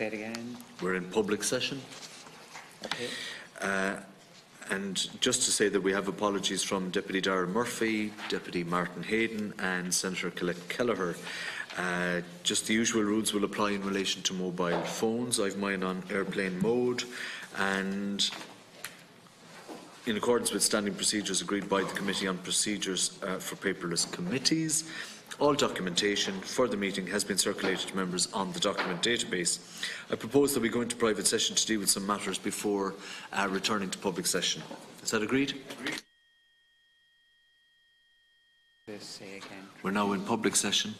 Say it again. We're in public session. Okay. And just to say that we have apologies from Deputy Darragh Murphy, Deputy Martin Hayden and Senator Colette Kelleher. Just the usual rules will apply in relation to mobile phones. I've mine on airplane mode, and in accordance with standing procedures agreed by the Committee on Procedures for Paperless Committees, all documentation for the meeting has been circulated to members on the document database. I propose that we go into private session to deal with some matters before returning to public session. Is that agreed? Say again. We're now in public session.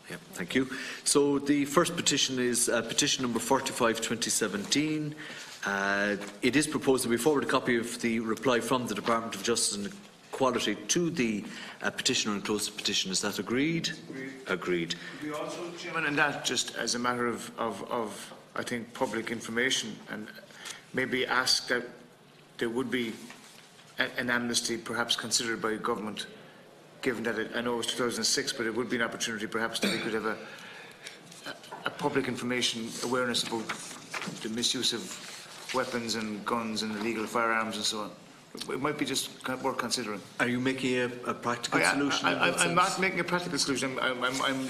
Yeah, thank you. So the first petition is petition number 45/2017. It is proposed that we forward a copy of the reply from the Department of Justice and Equality to the petitioner and close the petition. Is that agreed? Agreed. We also, Chairman, and that just as a matter of I think public information, and maybe ask that there would be an amnesty perhaps considered by government, given that I know it was 2006, but it would be an opportunity perhaps that we could have a public information awareness about the misuse of weapons and guns and illegal firearms and so on. It might be just worth considering. Are you making a practical solution? I'm not making a practical solution. I'm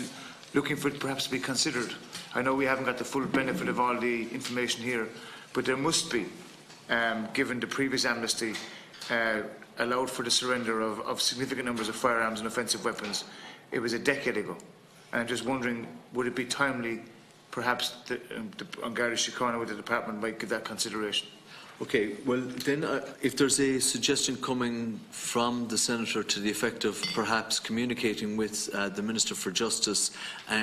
looking for it perhaps to be considered. I know we haven't got the full benefit of all the information here, but there must be, given the previous amnesty, allowed for the surrender of significant numbers of firearms and offensive weapons. It was a decade ago. And I'm just wondering, would it be timely, perhaps, on Garda Síochána with the department might give that consideration? Okay, well then if there's a suggestion coming from the Senator to the effect of perhaps communicating with the Minister for Justice,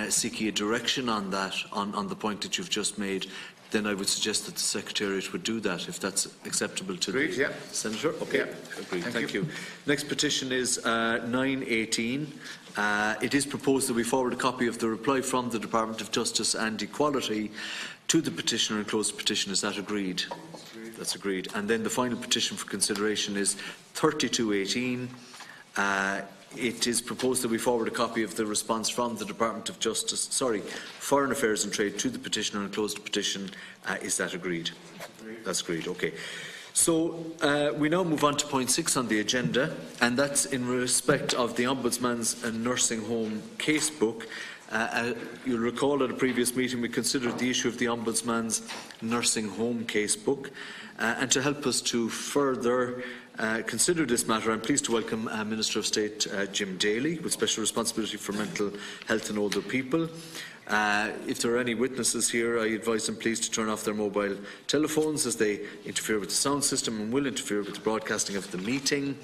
seeking a direction on that, on the point that you've just made, then I would suggest that the Secretariat would do that, if that's acceptable to Agreed, the Senator. Okay, yeah. agreed. Thank you. Next petition is 918. It is proposed that we forward a copy of the reply from the Department of Justice and Equality to the petitioner and close the petition. Is that agreed? That's agreed. And then the final petition for consideration is 3218. It is proposed that we forward a copy of the response from the Department of Justice, Foreign Affairs and Trade to the petitioner and close the petition. Is that agreed? That's agreed. Okay. So we now move on to point 6 on the agenda, and that's in respect of the Ombudsman's nursing home casebook. You'll recall at a previous meeting we considered the issue of the Ombudsman's nursing home casebook, and to help us to further consider this matter, I'm pleased to welcome Minister of State Jim Daly, with special responsibility for mental health and older people. If there are any witnesses here, I advise them please to turn off their mobile telephones, as they interfere with the sound system and will interfere with the broadcasting of the meeting.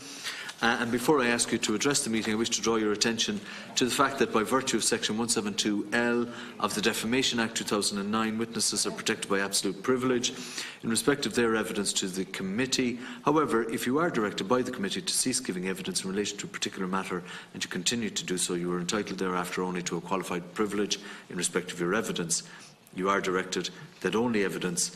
And before I ask you to address the meeting, I wish to draw your attention to the fact that by virtue of Section 172L of the Defamation Act 2009, witnesses are protected by absolute privilege in respect of their evidence to the committee. However, if you are directed by the committee to cease giving evidence in relation to a particular matter and you continue to do so, you are entitled thereafter only to a qualified privilege in respect of your evidence. You are directed that only evidence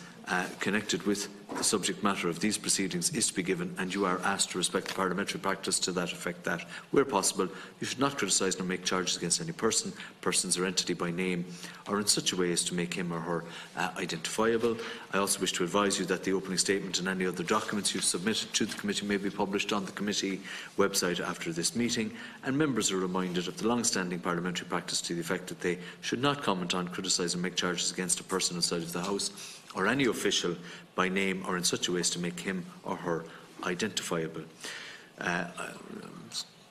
connected with the subject matter of these proceedings is to be given, and you are asked to respect the parliamentary practice to that effect, that, where possible, you should not criticise nor make charges against any person, persons or entity by name, or in such a way as to make him or her identifiable. I also wish to advise you that the opening statement and any other documents you've submitted to the committee may be published on the committee website after this meeting, and members are reminded of the long-standing parliamentary practice to the effect that they should not comment on, criticise and make charges against a person outside of the House or any official by name or in such a way as to make him or her identifiable.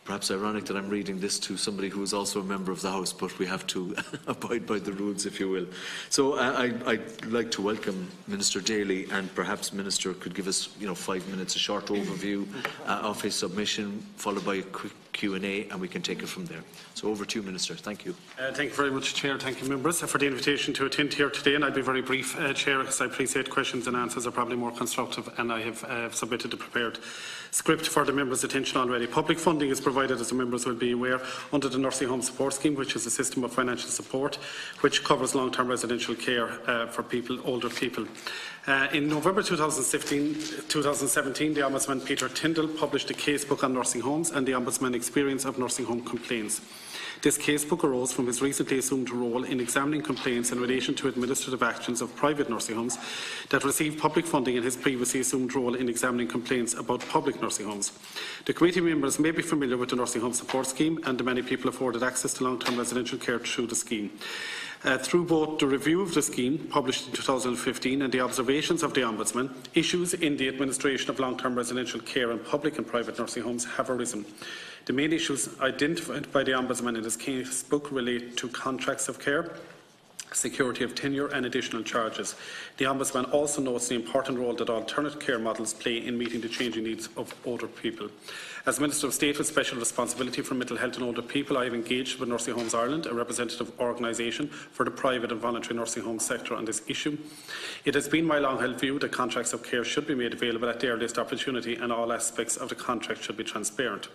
Perhaps ironic that I'm reading this to somebody who is also a member of the House, but we have to abide by the rules, if you will. So I'd like to welcome Minister Daly, and perhaps Minister could give us 5 minutes, a short overview of his submission, followed by a quick Q&A, and we can take it from there. So over to you, Minister. Thank you. Thank you very much, Chair. Thank you, members, for the invitation to attend here today. And I'll be very brief, Chair, because I appreciate questions and answers are probably more constructive, and I have submitted a prepared script for the members' attention already. Public funding is provided, as the members will be aware, under the Nursing Home Support Scheme, which is a system of financial support which covers long-term residential care for older people. In November 2017, the Ombudsman Peter Tyndall published a casebook on nursing homes and the Ombudsman experience of nursing home complaints. This casebook arose from his recently assumed role in examining complaints in relation to administrative actions of private nursing homes that received public funding and his previously assumed role in examining complaints about public nursing homes. The committee members may be familiar with the Nursing Home Support Scheme and the many people afforded access to long-term residential care through the scheme. Through both the review of the scheme, published in 2015, and the observations of the Ombudsman, issues in the administration of long-term residential care in public and private nursing homes have arisen. The main issues identified by the Ombudsman in his casebook relate to contracts of care, security of tenure and additional charges. The Ombudsman also notes the important role that alternate care models play in meeting the changing needs of older people. As Minister of State with special responsibility for mental health and older people, I have engaged with Nursing Homes Ireland, a representative organisation for the private and voluntary nursing home sector, on this issue. It has been my long-held view that contracts of care should be made available at the earliest opportunity and all aspects of the contract should be transparent.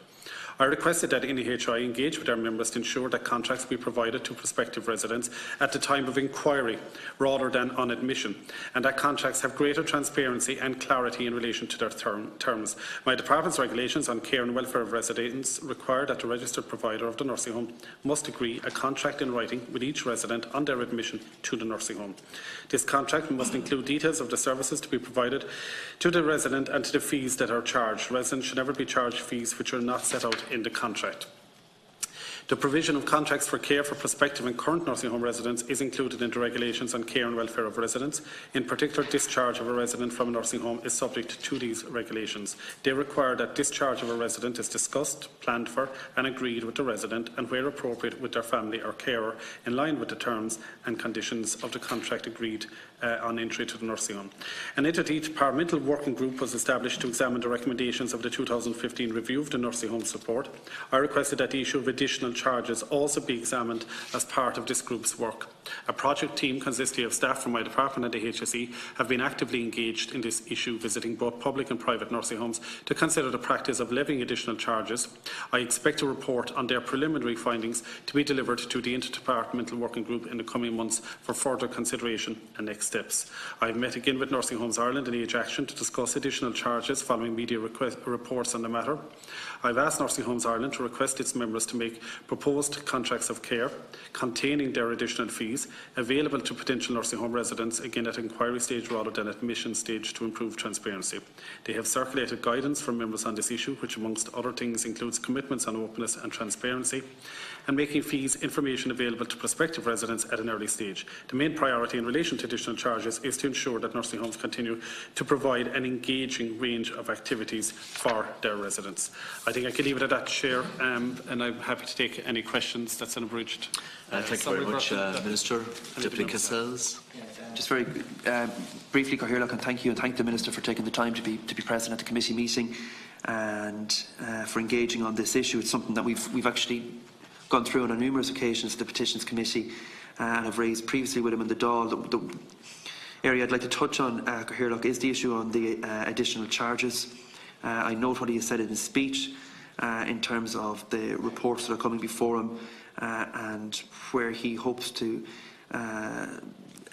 I requested that NEHI engage with their members to ensure that contracts be provided to prospective residents at the time of inquiry rather than on admission, and that contracts have greater transparency and clarity in relation to their terms. My department's regulations on care and welfare of residents require that the registered provider of the nursing home must agree a contract in writing with each resident on their admission to the nursing home. This contract must include details of the services to be provided to the resident and to the fees that are charged. Residents should never be charged fees which are not set out in the contract. The provision of contracts for care for prospective and current nursing home residents is included in the regulations on care and welfare of residents. In particular, discharge of a resident from a nursing home is subject to these regulations. They require that discharge of a resident is discussed, planned for and agreed with the resident and, where appropriate, with their family or carer in line with the terms and conditions of the contract agreed on entry to the nursing home. An interdepartmental working group was established to examine the recommendations of the 2015 review of the nursing home support. I requested that the issue of additional charges also be examined as part of this group's work. A project team consisting of staff from my department and the HSE have been actively engaged in this issue, visiting both public and private nursing homes to consider the practice of levying additional charges. I expect a report on their preliminary findings to be delivered to the interdepartmental working group in the coming months for further consideration and next steps. I have met again with Nursing Homes Ireland and Oireachtas to discuss additional charges following media reports on the matter. I have asked Nursing Homes Ireland to request its members to make proposed contracts of care containing their additional fees available to potential nursing home residents, again at inquiry stage rather than admission stage, to improve transparency. They have circulated guidance from members on this issue, which amongst other things includes commitments on openness and transparency and making fees information available to prospective residents at an early stage. The main priority in relation to additional charges is to ensure that nursing homes continue to provide an engaging range of activities for their residents. I think I can leave it at that, Chair, and I'm happy to take any questions. That's an abridged. Thank you very much, Minister. Deputy Cassells. Just very briefly, Oireachtas, and thank you, and thank the Minister for taking the time to be present at the committee meeting and for engaging on this issue. It's something that we've actually gone through on numerous occasions at the Petitions Committee and have raised previously with him in the Dáil. The area I'd like to touch on, Sherlock, is the issue on the additional charges. I note what he has said in his speech in terms of the reports that are coming before him and where he hopes to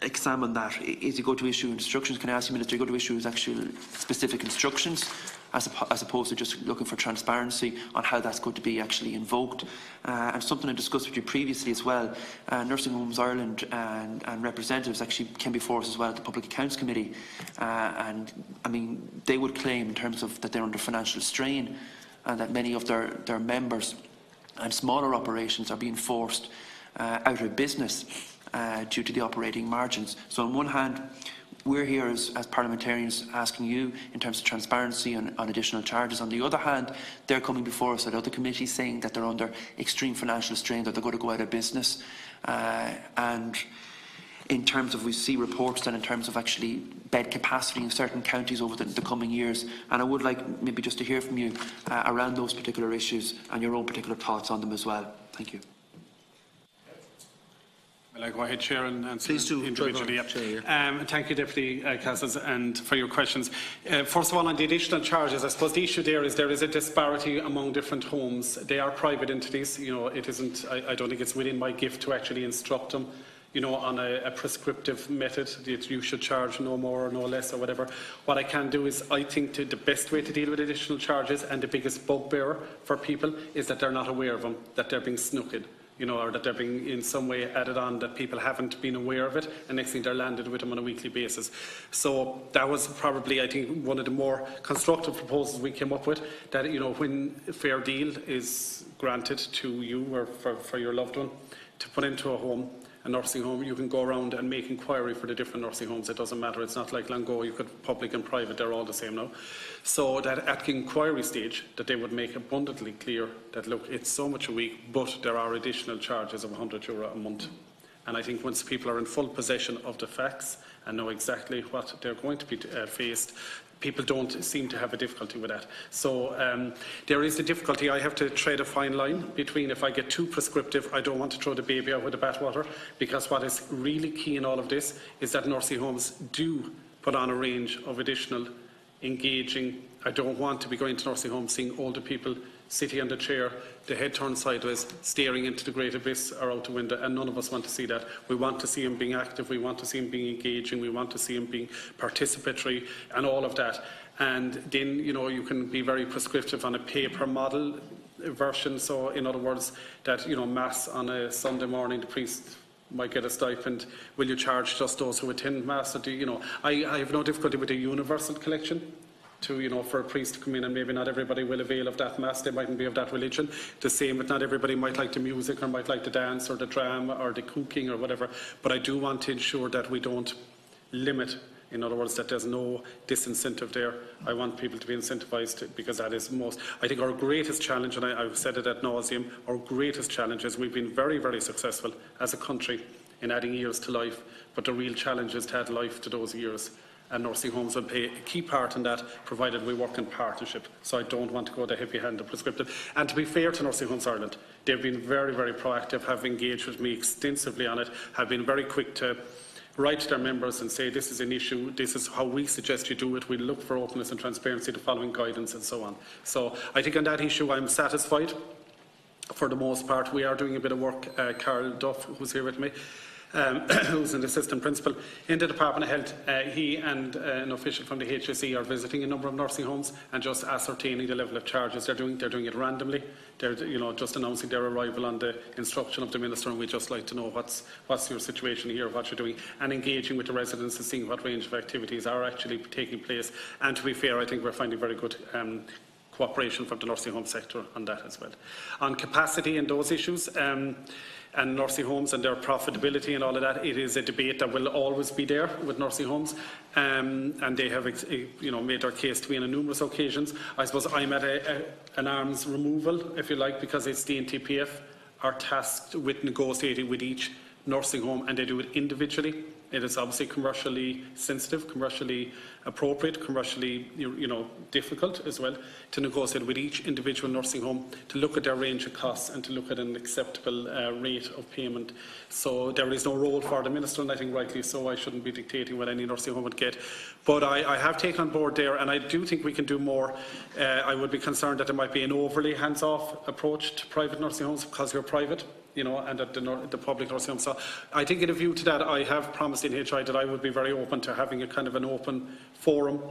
examine that. Is he going to issue instructions? Can I ask you, Minister, are you going to issue actual specific instructions as opposed to just looking for transparency on how that's going to be actually invoked? And something I discussed with you previously as well, Nursing Homes Ireland and representatives actually came before us as well at the Public Accounts Committee, and I mean they would claim in terms of that they're under financial strain and that many of their members and smaller operations are being forced out of business due to the operating margins. So on one hand, we're here as parliamentarians asking you in terms of transparency on additional charges. On the other hand, they're coming before us at other committees saying that they're under extreme financial strain, that they're going to go out of business. And in terms of, we see reports then in terms of actually bed capacity in certain counties over the coming years. And I would like maybe just to hear from you around those particular issues and your own particular thoughts on them as well. Thank you. Well, I go ahead, Chair, and answer Please do, individually. Chair. Thank you, Deputy Cassells, and for your questions. First of all, on the additional charges, I suppose the issue there is a disparity among different homes. They are private entities. You know, it isn't. I don't think it's within my gift to actually instruct them, you know, on a prescriptive method that you should charge no more or no less or whatever. What I can do is, I think the best way to deal with additional charges and the biggest bugbear for people is that they're not aware of them, that they're being snooked. or that they're being in some way added on that people haven't been aware of it, and next thing they're landed with them on a weekly basis. So that was probably, I think, one of the more constructive proposals we came up with, that, when a fair deal is granted to you or for your loved one to put into a nursing home, you can go around and make inquiry for the different nursing homes. It doesn't matter. It's not like long ago you could public and private, they're all the same now. So that at the inquiry stage, that they would make abundantly clear that, look, it's so much a week, but there are additional charges of €100 a month. And I think once people are in full possession of the facts and know exactly what they're going to be faced, people don't seem to have a difficulty with that. So there is the difficulty. I have to tread a fine line between, if I get too prescriptive, I don't want to throw the baby out with the bathwater, because what is really key in all of this is that nursing homes do put on a range of additional engaging. I don't want to be going to nursing homes seeing older people sitting on the chair, the head turned sideways, staring into the great abyss or out the window, and none of us want to see that. We want to see him being active, we want to see him being engaging, we want to see him being participatory, and all of that. And then, you can be very prescriptive on a pay-per-model version. So, in other words, that, Mass on a Sunday morning, the priest might get a stipend. Will you charge just those who attend Mass? Or I have no difficulty with a universal collection. For a priest to come in, and maybe not everybody will avail of that Mass, they mightn't be of that religion. The same, but not everybody might like the music or might like the dance or the drama or the cooking or whatever. But I do want to ensure that we don't limit, in other words, that there's no disincentive there. I want people to be incentivised, because that is most, I think, our greatest challenge, and I've said it ad nauseum, our greatest challenge is we've been very, very successful as a country in adding years to life, but the real challenge is to add life to those years. And nursing homes will play a key part in that, provided we work in partnership. So I don't want to go the heavy-handed prescriptive. And to be fair to Nursing Homes Ireland, they've been very, very proactive, have engaged with me extensively on it, have been very quick to write to their members and say, this is an issue, this is how we suggest you do it, we look for openness and transparency, the following guidance, and so on. So I think on that issue I'm satisfied for the most part. We are doing a bit of work. Carl Duff, who's here with me, who's an assistant principal in the Department of Health, he and an official from the HSE are visiting a number of nursing homes and just ascertaining the level of charges they're doing. They're doing it randomly. They're just announcing their arrival on the instruction of the Minister, and we'd just like to know what's your situation here, what you're doing, and engaging with the residents and seeing what range of activities are actually taking place. And to be fair, I think we're finding very good cooperation from the nursing home sector on that as well. On capacity and those issues, and nursing homes and their profitability and all of that, it is a debate that will always be there with nursing homes, and they have made their case to me on numerous occasions. I suppose I'm at an arm's removal, if you like, because it's the NTPF are tasked with negotiating with each nursing home, and they do it individually. It is obviously commercially sensitive, commercially appropriate, commercially difficult as well to negotiate with each individual nursing home, to look at their range of costs and to look at an acceptable rate of payment. So there is no role for the Minister, and I think rightly so. I shouldn't be dictating what any nursing home would get. But I have taken on board there, and I do think we can do more. I would be concerned that there might be an overly hands-off approach to private nursing homes because you're private, and at the public nursing home. So I think in a view to that, I have promised in HI that I would be very open to having a kind of an open forum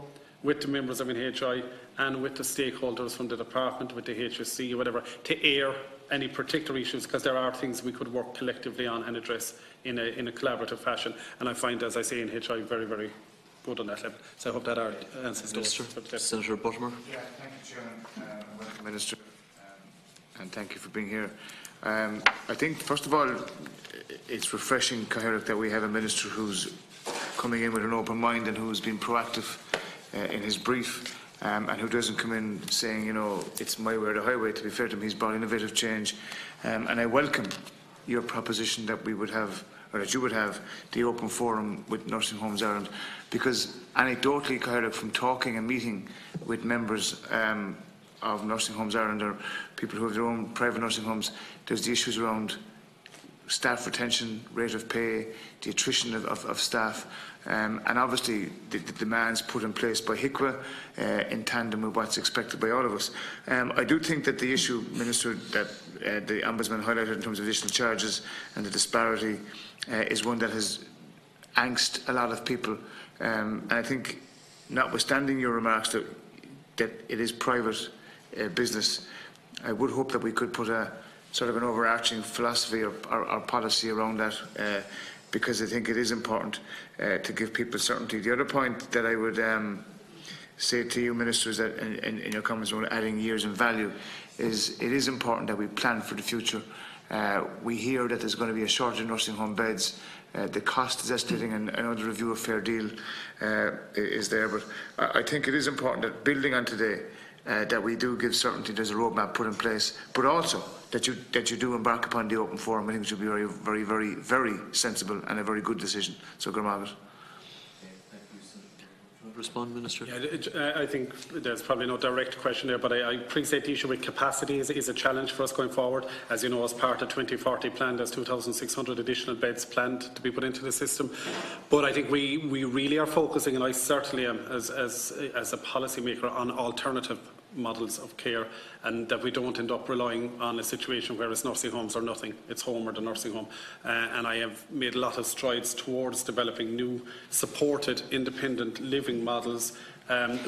with the members of NHI and with the stakeholders from the department, with the HSC or whatever, to air any particular issues, because there are things we could work collectively on and address in a collaborative fashion. And I find, as I say, in HI very, very good on that level. So I hope that answers those. Senator Buttimer. Yeah, thank you, Chairman. Welcome, Minister, and thank you for being here. I think, first of all, it's refreshing, Catherine, that we have a Minister who's coming in with an open mind and who's been proactive in his brief, and who doesn't come in saying, it's my way or the highway. To be fair to him, he's brought innovative change, and I welcome your proposition that we would have, or that you would have, the open forum with Nursing Homes Ireland, because anecdotally, Catherine, from talking and meeting with members of Nursing Homes Ireland, or people who have their own private nursing homes, there's the issues around staff retention, rate of pay, the attrition of staff, and obviously the demands put in place by HICWA in tandem with what's expected by all of us. I do think that the issue, Minister, that the Ombudsman highlighted in terms of additional charges and the disparity is one that has angst a lot of people. And I think, notwithstanding your remarks that it is private business, I would hope that we could put a sort of an overarching philosophy or policy around that, because I think it is important to give people certainty. The other point that I would say to you, Ministers, that in your comments around adding years in value, is it is important that we plan for the future. We hear that there's going to be a shortage of nursing home beds. The cost is escalating, and I know the review of Fair Deal is there, but I think it is important that building on today, that we do give certainty, there's a roadmap put in place, but also that you do embark upon the open forum. I think it should be very, very, very, very sensible and a very good decision. So, good morning. Respond, Minister. Yeah, I think there's probably no direct question there, but I appreciate the issue with capacity is a challenge for us going forward. As you know, as part of 2040 plan, there's 2,600 additional beds planned to be put into the system. But I think we really are focusing, and I certainly am, as a policy maker, on alternative models of care, and that we don't end up relying on a situation where it's nursing homes or nothing, it's home or the nursing home. And I have made a lot of strides towards developing new supported independent living models.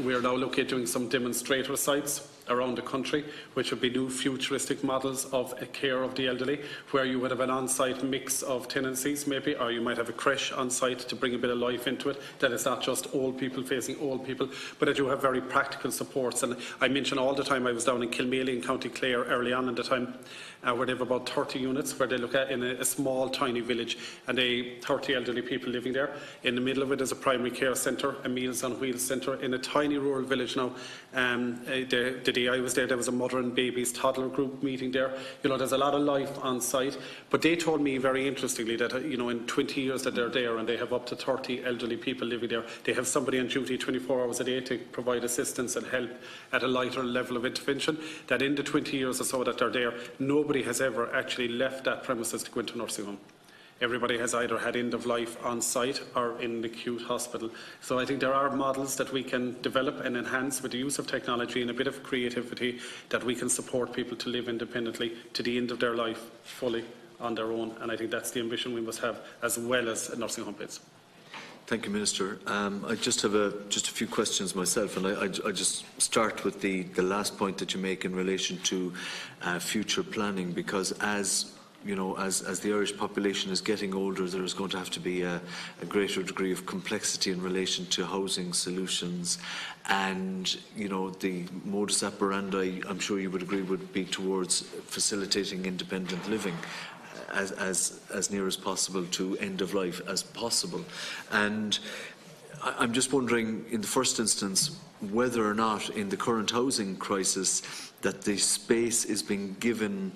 We are now looking at doing some demonstrator sites around the country, which would be new futuristic models of care of the elderly, where you would have an on-site mix of tenancies maybe, or you might have a creche on-site to bring a bit of life into it, that it's not just old people facing old people, but that you have very practical supports. And I mention all the time, I was down in Kilmaley in County Clare early on in the time, where they have about 30 units, where they look at in a small tiny village, and 30 elderly people living there. In the middle of it is a primary care centre, a Meals on Wheels centre, in a tiny rural village now. The day I was there was a mother and babies toddler group meeting there. You know, there's a lot of life on site, but they told me very interestingly that, you know, in 20 years that they're there and they have up to 30 elderly people living there, they have somebody on duty 24 hours a day to provide assistance and help at a lighter level of intervention, that in the 20 years or so that they're there, nobody has ever actually left that premises to go into a nursing home. Everybody has either had end of life on site or in the acute hospital. So I think there are models that we can develop and enhance with the use of technology and a bit of creativity, that we can support people to live independently to the end of their life fully on their own. And I think that's the ambition we must have, as well as nursing home beds. Thank you, Minister. I just have a few questions myself, and I just start with the last point that you make in relation to future planning, because as you know, as the Irish population is getting older, there is going to have to be a greater degree of complexity in relation to housing solutions, and you know, the modus operandi, I'm sure you would agree, would be towards facilitating independent living as near as possible to end of life as possible. And I'm just wondering, in the first instance, whether or not in the current housing crisis that the space is being given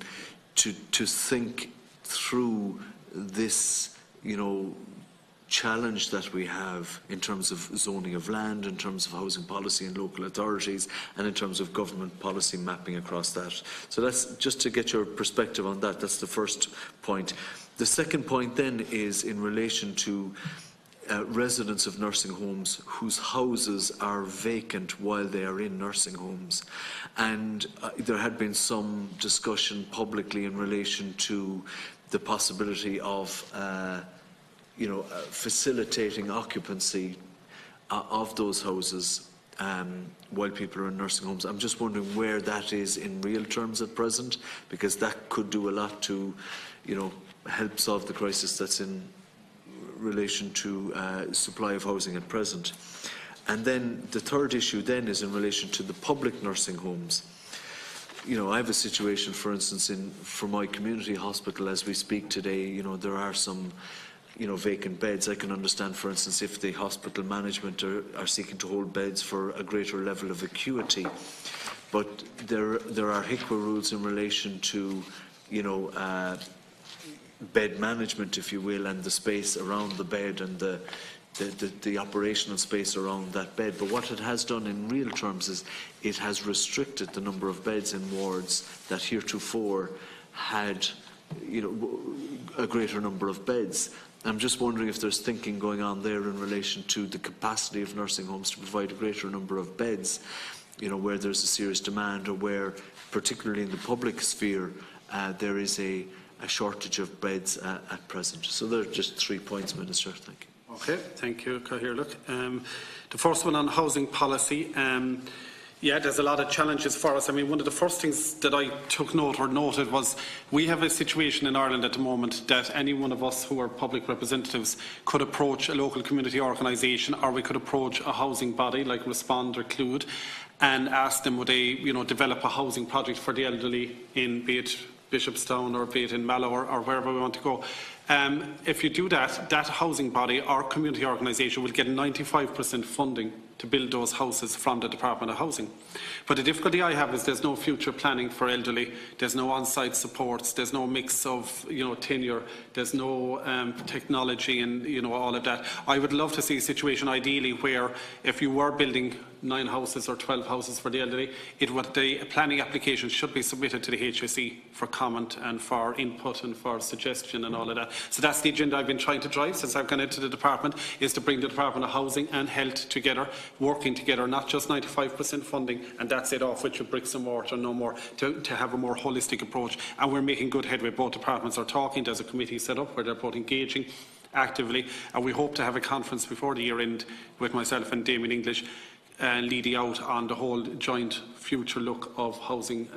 to think through this, you know, challenge that we have in terms of zoning of land, in terms of housing policy and local authorities, and in terms of government policy mapping across that. So that's just to get your perspective on that. That's the first point. The second point then is in relation to residents of nursing homes whose houses are vacant while they are in nursing homes. And there had been some discussion publicly in relation to the possibility of facilitating occupancy of those houses while people are in nursing homes. I'm just wondering where that is in real terms at present, because that could do a lot to, you know, help solve the crisis that's in relation to supply of housing at present. And then the third issue then is in relation to the public nursing homes. You know, I have a situation, for instance, for my community hospital as we speak today, you know, there are some, you know, vacant beds. I can understand, for instance, if the hospital management are seeking to hold beds for a greater level of acuity. But there are HICWA rules in relation to, you know, bed management, if you will, and the space around the bed and the operational space around that bed. But what it has done in real terms is it has restricted the number of beds in wards that heretofore had, you know, a greater number of beds. I'm just wondering if there's thinking going on there in relation to the capacity of nursing homes to provide a greater number of beds, you know, where there's a serious demand, or where, particularly in the public sphere, there is a shortage of beds at present. So there are just 3 points, Minister. Thank you. Okay, thank you, Cathaoirleach. The first one on housing policy. Yeah, there's a lot of challenges for us. I mean, one of the first things that I took note or noted was we have a situation in Ireland at the moment that any one of us who are public representatives could approach a local community organisation, or we could approach a housing body like Respond or Clued and ask them would they, develop a housing project for the elderly in, be it Bishopstown or be it in Mallow or wherever we want to go. If you do that, that housing body or community organisation will get 95% funding to build those houses from the Department of Housing. But the difficulty I have is there's no future planning for elderly, there's no on-site supports, there's no mix of tenure, there's no technology and all of that. I would love to see a situation ideally where if you were building 9 houses or 12 houses for the elderly, the planning application should be submitted to the HSE for comment and for input and for suggestion and all of that. So that's the agenda I've been trying to drive since I've gone into the department, is to bring the Department of Housing and Health together, working together, not just 95% funding and that's it, off with your bricks and mortar, no more, to have a more holistic approach. And we're making good headway. Both departments are talking. There's a committee set up where they're both engaging actively, and we hope to have a conference before the year end with myself and Damien English leading out on the whole joint future look of housing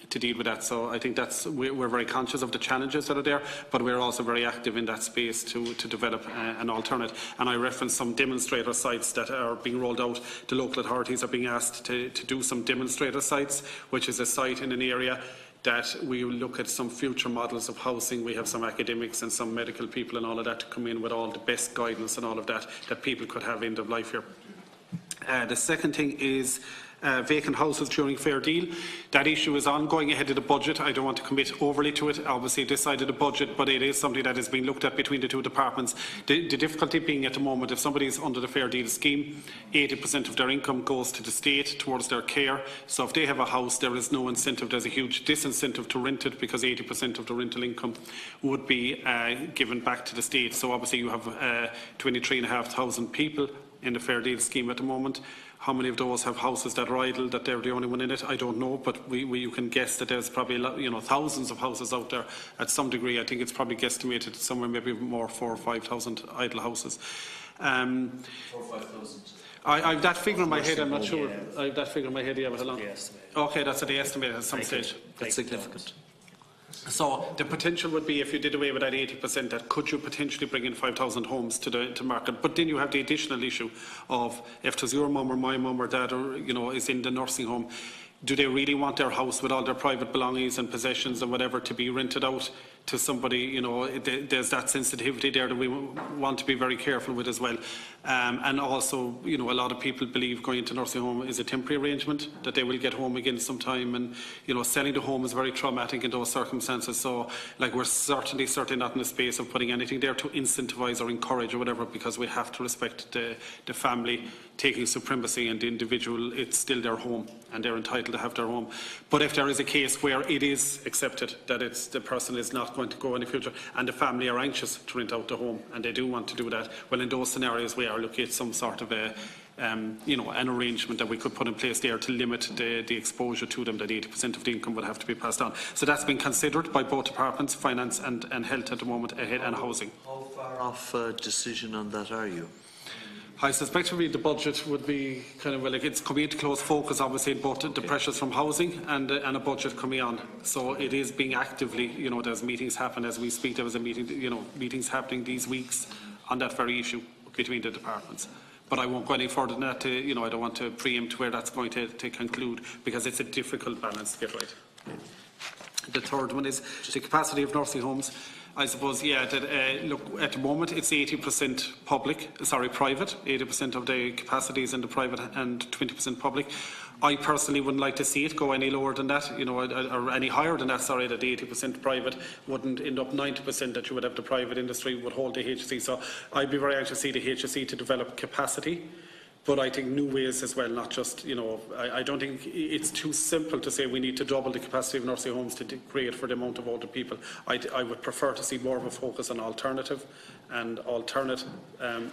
to deal with that. So I think we're very conscious of the challenges that are there, but we're also very active in that space to develop an alternative. And I referenced some demonstrator sites that are being rolled out. The local authorities are being asked to do some demonstrator sites, which is a site in an area that we will look at some future models of housing. We have some academics and some medical people and all of that to come in with all the best guidance and all of that people could have end of life here. The second thing is vacant houses during fair deal. That issue is ongoing ahead of the budget. I don't want to commit overly to it, obviously this side of the budget, but it is something that is being looked at between the two departments. The difficulty being at the moment, if somebody is under the fair deal scheme, 80% of their income goes to the state towards their care. So if they have a house, there is no incentive. There's a huge disincentive to rent it because 80% of the rental income would be given back to the state. So obviously you have 23,500 people in the fair deal scheme at the moment. How many of those have houses that are idle, that they're the only one in it? I don't know, but you can guess that there's probably thousands of houses out there at some degree. I think it's probably guesstimated somewhere maybe more 4,000 or 5,000 idle houses. 4,000 or 5,000. I've that figure in my head, I'm not sure. I've that figure in my head, yeah, but how long? Okay, that's what they estimate at some stage. That's significant. So the potential would be, if you did away with that 80%, that could you potentially bring in 5,000 homes to market. But then you have the additional issue of if there's your mum or my mum or dad or is in the nursing home, do they really want their house with all their private belongings and possessions and whatever to be rented out to somebody? There's that sensitivity there that we want to be very careful with as well. And also, a lot of people believe going into nursing home is a temporary arrangement, that they will get home again sometime, and selling the home is very traumatic in those circumstances. So we're certainly not in a space of putting anything there to incentivise or encourage or whatever, because we have to respect the family taking supremacy, and the individual, it's still their home and they're entitled to have their home. But if there is a case where it is accepted that the person is not going to go in the future and the family are anxious to rent out the home and they do want to do that, well, in those scenarios we are looking at some sort of an arrangement that we could put in place there to limit the exposure to them, that 80% of the income would have to be passed on. So that's been considered by both departments, finance and health at the moment, ahead, and housing. How far off a decision on that are you? I suspect the budget would be it's coming into close focus, obviously, both the pressures from housing and a budget coming on. So it is being actively, there's meetings happen as we speak. There was a meeting, meetings happening these weeks on that very issue between the departments. But I won't go any further than that. I don't want to preempt where that's going to conclude, because it's a difficult balance to get right. The third one is the capacity of nursing homes. I suppose, look, at the moment it's 80% private, 80% of the capacity is in the private and 20% public. I personally wouldn't like to see it go any lower than that, or any higher than that, that the 80% private wouldn't end up 90%, that you would have the private industry would hold the HSE. So I'd be very anxious to see the HSE to develop capacity. But I think new ways as well, not just, I don't think it's too simple to say we need to double the capacity of nursing homes to create for the amount of older people. I would prefer to see more of a focus on alternative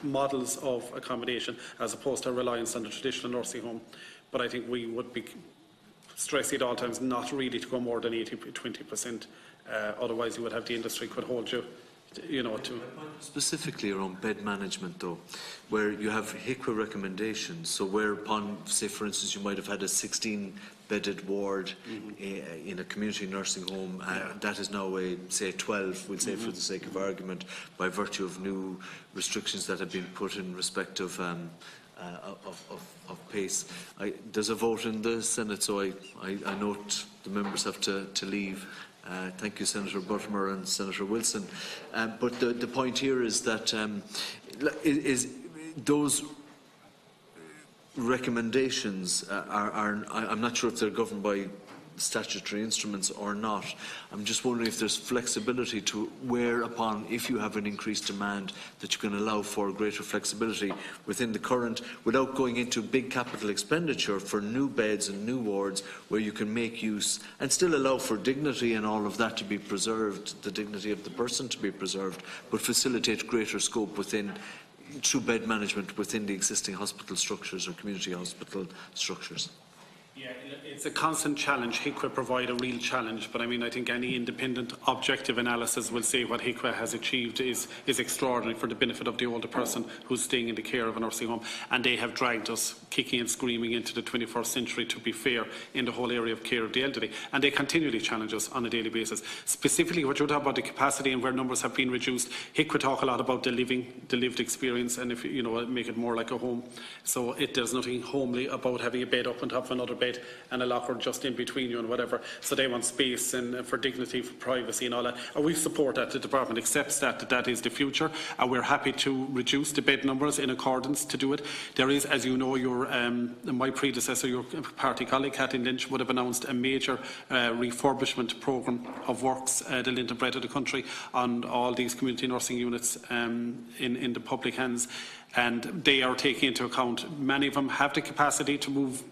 models of accommodation, as opposed to reliance on the traditional nursing home. But I think we would be stressing at all times not really to go more than 20%. Otherwise you would have the industry could hold you to... Specifically around bed management, though, where you have HICWA recommendations, so whereupon, say, for instance, you might have had a 16-bedded ward in a community nursing home, that is now say 12, we'll say for the sake of argument, by virtue of new restrictions that have been put in respect of pace. There's a vote in the Senate, so I note the members have to leave. Thank you, Senator Buttimer and Senator Wilson. But the point here is that is those recommendations I'm not sure if they're governed by statutory instruments or not. I'm just wondering if there's flexibility to whereupon, if you have an increased demand, that you can allow for greater flexibility within the current, without going into big capital expenditure for new beds and new wards, where you can make use and still allow for dignity and all of that to be preserved, the dignity of the person to be preserved, but facilitate greater scope within through bed management within the existing hospital structures or community hospital structures. Yeah, it's a constant challenge. HICWA provide a real challenge, but I mean, I think any independent, objective analysis will say what HICWA has achieved is extraordinary for the benefit of the older person who's staying in the care of a nursing home, and they have dragged us kicking and screaming into the 21st century, to be fair, in the whole area of care of the elderly, and they continually challenge us on a daily basis. Specifically, what you're talking about, the capacity and where numbers have been reduced, HICWA talk a lot about the lived experience, and if make it more like a home. So there's nothing homely about having a bed up on top of another bed and a locker just in between you and whatever. So they want space and for dignity, for privacy and all that. And we support that. The department accepts that is the future, and we're happy to reduce the bed numbers in accordance to do it. There is, as you know, my predecessor, your party colleague, Cathy Lynch, would have announced a major refurbishment programme of works, the length and breadth of the country, on all these community nursing units in the public hands. And they are taking into account, many of them have the capacity to move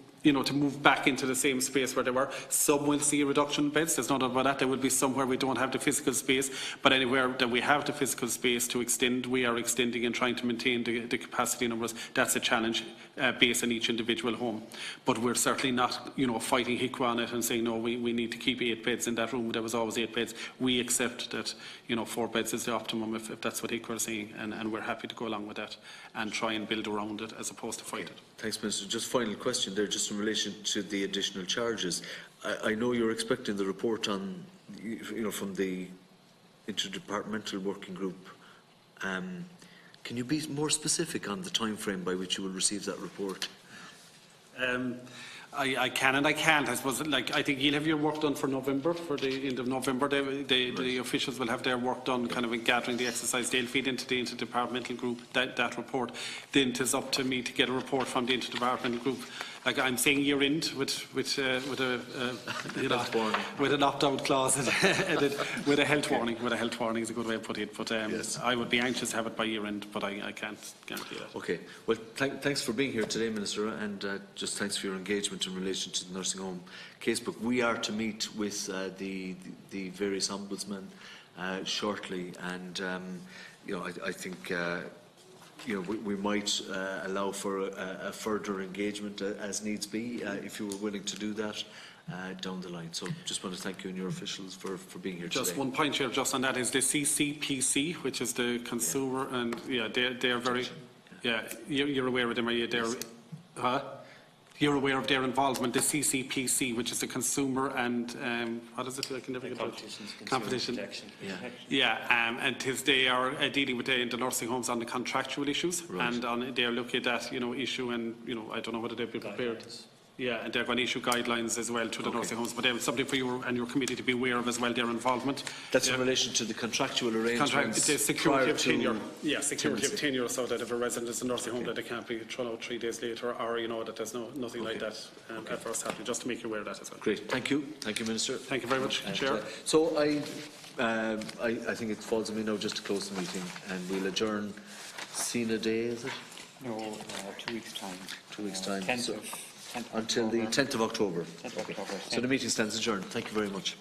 back into the same space where they were. Some will see a reduction in beds, there's no doubt about that. There will be some where we don't have the physical space, but anywhere that we have the physical space to extend, we are extending and trying to maintain the capacity numbers. That's a challenge based on each individual home. But we're certainly not, fighting HICWA on it and saying, no, we need to keep 8 beds in that room. There was always 8 beds. We accept that, 4 beds is the optimum if that's what HICWA are saying, and we're happy to go along with that and try and build around it as opposed to fight it. Thanks, Minister. Just final question there, just in relation to the additional charges. I know you're expecting the report on, from the interdepartmental working group. Can you be more specific on the time frame by which you will receive that report? I can and I can't. I suppose, I think you'll have your work done for November, for the end of November. The officials will have their work done, kind of in gathering the exercise. They'll feed into the interdepartmental group that report. Then it is up to me to get a report from the interdepartmental group. I'm saying year end with an opt-out clause with a health warning. With a health warning is a good way of putting it. But yes. I would be anxious to have it by year end, but I can't guarantee that. Okay. Well, thanks for being here today, Minister, and just thanks for your engagement in relation to the nursing home casebook. We are to meet with the various ombudsmen shortly, and I think. We might allow for a further engagement as needs be, if you were willing to do that down the line. So just want to thank you and your officials for being here just today. One point here, just on that, is the CCPC, which is the consumer, and they're very, you're aware of them, are you? You're aware of their involvement, the CCPC, which is the consumer and what is it? I can never get out. Competition. And they are dealing with the nursing homes on the contractual issues, right. And they are looking at that issue, and I don't know whether they'll be prepared. And they're going to issue guidelines as well to the nursing homes, but there's something for you and your committee to be aware of as well, their involvement. That's in relation to the contractual arrangements. The security of tenure. Security of tenure, so that if a resident is in a nursing home, that they can't be thrown out 3 days later, or that there's nothing like that adverse happening. Just to make you aware of that as well. Great, thank you, Minister. Thank you very much, Chair. So I think it falls on me now just to close the meeting, and we'll adjourn. Seen day, is it? No, 2 weeks' time. 2 weeks' time. Until the 10th of October. 10th of October. So the meeting stands adjourned. Thank you very much.